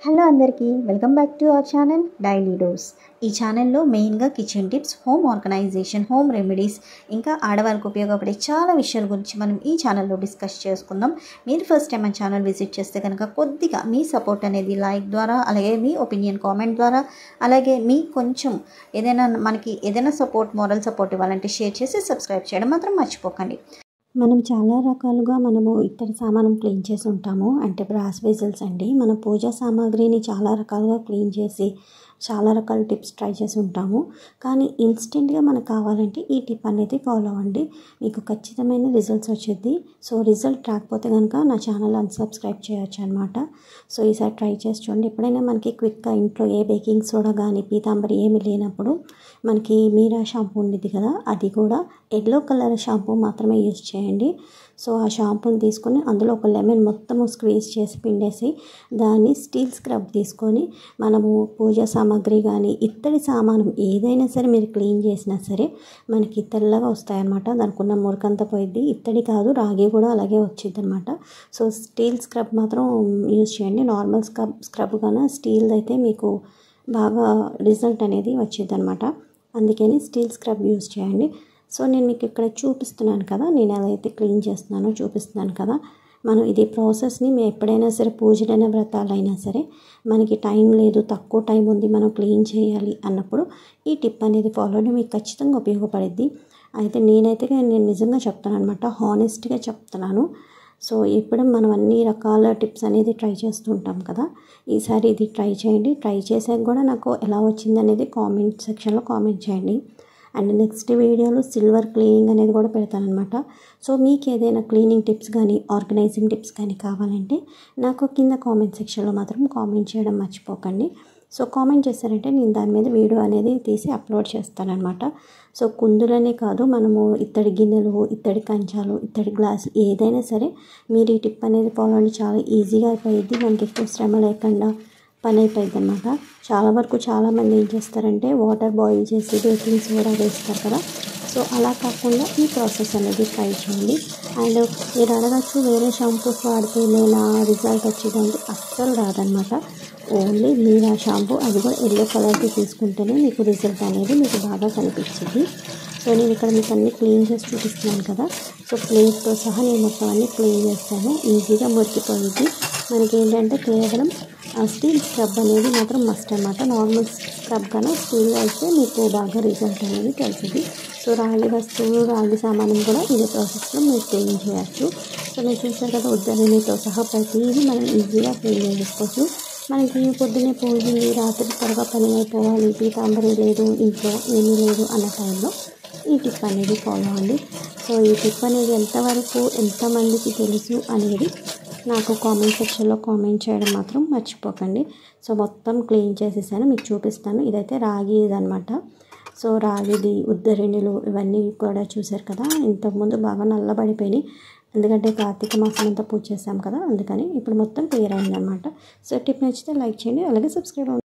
Hello అందరికీ welcome back to our channel daily dose. ఈ ఛానల్లో మెయిన్గా kitchen tips, home organisation, home remedies, ఇంకా ఆడవాళ్ళకు ఉపయోగపడే చాలా విషయాల గురించి మనం ఈ ఛానల్లో డిస్కస్ చేసుకుందాం. మీరు ఫస్ట్ టైం మన ఛానల్ విజిట్ చేస్తే కనుక కొద్దిగా మీ సపోర్ట్ అనేది లైక్ ద్వారా, అలాగే మీ ఒపీనియన్ కామెంట్ ద్వారా, అలాగే మీ కొంచెం మనకి ఏదైనా సపోర్ట్, మోరల్ సపోర్ట్ ఇవ్వాలంటే షేర్ చేసి సబ్స్క్రైబ్ చేయడం మాత్రం మర్చిపోకండి. మనం చాలా రకాలుగా ఇత్తడి సామాను క్లీన్ చేసి ఉంటాము. అంటే బ్రాస్ వెజల్స్ అండి. మన పూజా సామాగ్రిని చాలా రకాలుగా క్లీన్ చేసి చాలా రకాల టిప్స్ ట్రై చేసి ఉంటాము. కానీ ఇన్స్టెంట్గా మనకు కావాలంటే ఈ టిప్ అనేది ఫాలో అవ్వండి, మీకు ఖచ్చితమైన రిజల్ట్స్ వచ్చేది. సో రిజల్ట్ రాకపోతే కనుక నా ఛానల్ అన్సబ్స్క్రైబ్ చేయొచ్చు అనమాట. సో ఈసారి ట్రై చేసి చూడండి. ఎప్పుడైనా మనకి క్విక్గా ఇంట్లో ఏ బేకింగ్ సోడా కానీ పీతాంబరి ఏమి లేనప్పుడు మనకి మీరా షాంపూ ఉండేది కదా, అది కూడా ఎల్లో కలర్ షాంపూ మాత్రమే యూజ్ చేయండి. సో ఆ షాంపూని తీసుకొని అందులో ఒక లెమన్ మొత్తము స్క్వీజ్ చేసి పిండేసి దాన్ని స్టీల్ స్క్రబ్ తీసుకొని మనము పూజా సామాగ్రి కానీ ఇత్తడి సామాను ఏదైనా సరే మీరు క్లీన్ చేసినా సరే మనకి తెల్లగా వస్తాయన్నమాట. దానికి ఉన్న మురికంతా పోయిద్ది. ఇత్తడి కాదు, రాగి కూడా అలాగే వచ్చింది అనమాట. సో స్టీల్ స్క్రబ్ మాత్రం యూజ్ చేయండి. నార్మల్ స్క్రబ్ కన్నా స్టీల్ అయితే మీకు బాగా రిజల్ట్ అనేది వచ్చింది అనమాట. అందుకని స్టీల్ స్క్రబ్ యూజ్ చేయండి. సో నేను మీకు ఇక్కడ చూపిస్తున్నాను కదా, నేను ఎలా అయితే క్లీన్ చేస్తున్నానో చూపిస్తున్నాను కదా. మనం ఇది ప్రాసెస్ని మేము ఎప్పుడైనా సరే పూజలైనా వ్రతాలైనా సరే మనకి టైం లేదు, తక్కువ టైం ఉంది, మనం క్లీన్ చేయాలి అన్నప్పుడు ఈ టిప్ అనేది ఫాలో అవ్వడం మీకు ఖచ్చితంగా ఉపయోగపడుద్ది. అయితే నేను నిజంగా చెప్తాను అనమాట, హానెస్ట్గా చెప్తున్నాను. సో ఇప్పుడు మనం అన్ని రకాల టిప్స్ అనేది ట్రై చేస్తూ ఉంటాం కదా, ఈసారి ఇది ట్రై చేయండి. ట్రై చేసాక కూడా నాకు ఎలా వచ్చింది అనేది కామెంట్ సెక్షన్లో కామెంట్ చేయండి. అండ్ నెక్స్ట్ వీడియోలో సిల్వర్ క్లీనింగ్ అనేది కూడా పెడతానమాట. సో మీకు ఏదైనా క్లీనింగ్ టిప్స్ కానీ ఆర్గనైజింగ్ టిప్స్ కానీ కావాలంటే నాకు కింద కామెంట్ సెక్షన్లో మాత్రం కామెంట్ చేయడం మర్చిపోకండి. సో కామెంట్ చేశారంటే నేను దాని మీద వీడియో అనేది తీసి అప్లోడ్ చేస్తానన్నమాట. సో కుందులనే కాదు, మనము ఇత్తడి గిన్నెలు, ఇత్తడి కంచాలు, ఇత్తడి గ్లాసు ఏదైనా సరే మీరు ఈ టిప్ అనేది ఫాలో అండి, చాలా ఈజీగా అయిపోయింది. మనకి ఎక్కువ శ్రమ లేకుండా పని అయిపోయింది అనమాట. చాలా వరకు చాలామంది ఏం చేస్తారంటే వాటర్ బాయిల్ చేసి బేకింగ్ సోడా వేస్తారు కదా. సో అలా కాకుండా ఈ ప్రాసెస్ అనేది ట్రై చేయండి. అండ్ మీరు అడగచ్చు, వేరే షాంపూస్ వాడితే నా రిజల్ట్ వచ్చేదంటే అస్సలు రాదనమాట. ఓన్లీ మీరా షాంపూ, అది కూడా ఎల్లో కలర్ది తీసుకుంటేనే మీకు రిజల్ట్ అనేది మీకు బాగా కనిపించింది. సో నేను ఇక్కడ మీకు అన్నీ క్లీన్ చేసి చూపిస్తున్నాను కదా. సో ప్లేట్తో సహా నేను మొత్తం అన్నీ క్లీన్ చేస్తాను. ఈజీగా మురికిపోయింది. మనకి ఏంటంటే కేవలం స్టీల్ స్క్రబ్ అనేది మాత్రం మస్ట్ అనమాట. నార్మల్ స్క్రబ్ కన్నా స్టీల్ అయితే మీకు బాగా రిజల్ట్ అనేది తెలిసింది. సో రాగి వస్తువులు, రాగి సామానం కూడా ఇదే ప్రాసెస్లో మీరు క్లీన్ చేయొచ్చు. సో నేను చూసాను కదా, ఉద్దరణితో సహా ప్రతిదీ మనం ఈజీగా క్లీన్ చేసుకోవచ్చు. మనకి పొద్దున్నే పోయింది, రాత్రి త్వరగా పని అయిపోవాలి, పీతాంబరి లేదు, ఇంట్లో ఏమీ లేదు అన్న టైంలో ఈ టిప్ అనేది ఫాలో అవ్వండి. సో ఈ టిప్ అనేది ఎంతమందికి తెలుసు అనేది నాకు కామెంట్ సెక్షన్లో కామెంట్ చేయడం మాత్రం మర్చిపోకండి. సో మొత్తం క్లీన్ చేసేసాను, మీకు చూపిస్తాను. ఇదైతే రాగి ఇదనమాట. సో రాగిది ఉద్దరణిలు ఇవన్నీ కూడా చూసారు కదా, ఇంతకుముందు బాగా నల్లబడిపోయినాయి. ఎందుకంటే కార్తీక మాసం అంతా పూజ చేసాం కదా, అందుకని ఇప్పుడు మొత్తం క్లియర్ అయిందనమాట. సో టిప్ నచ్చితే లైక్ చేయండి, అలాగే సబ్స్క్రైబ్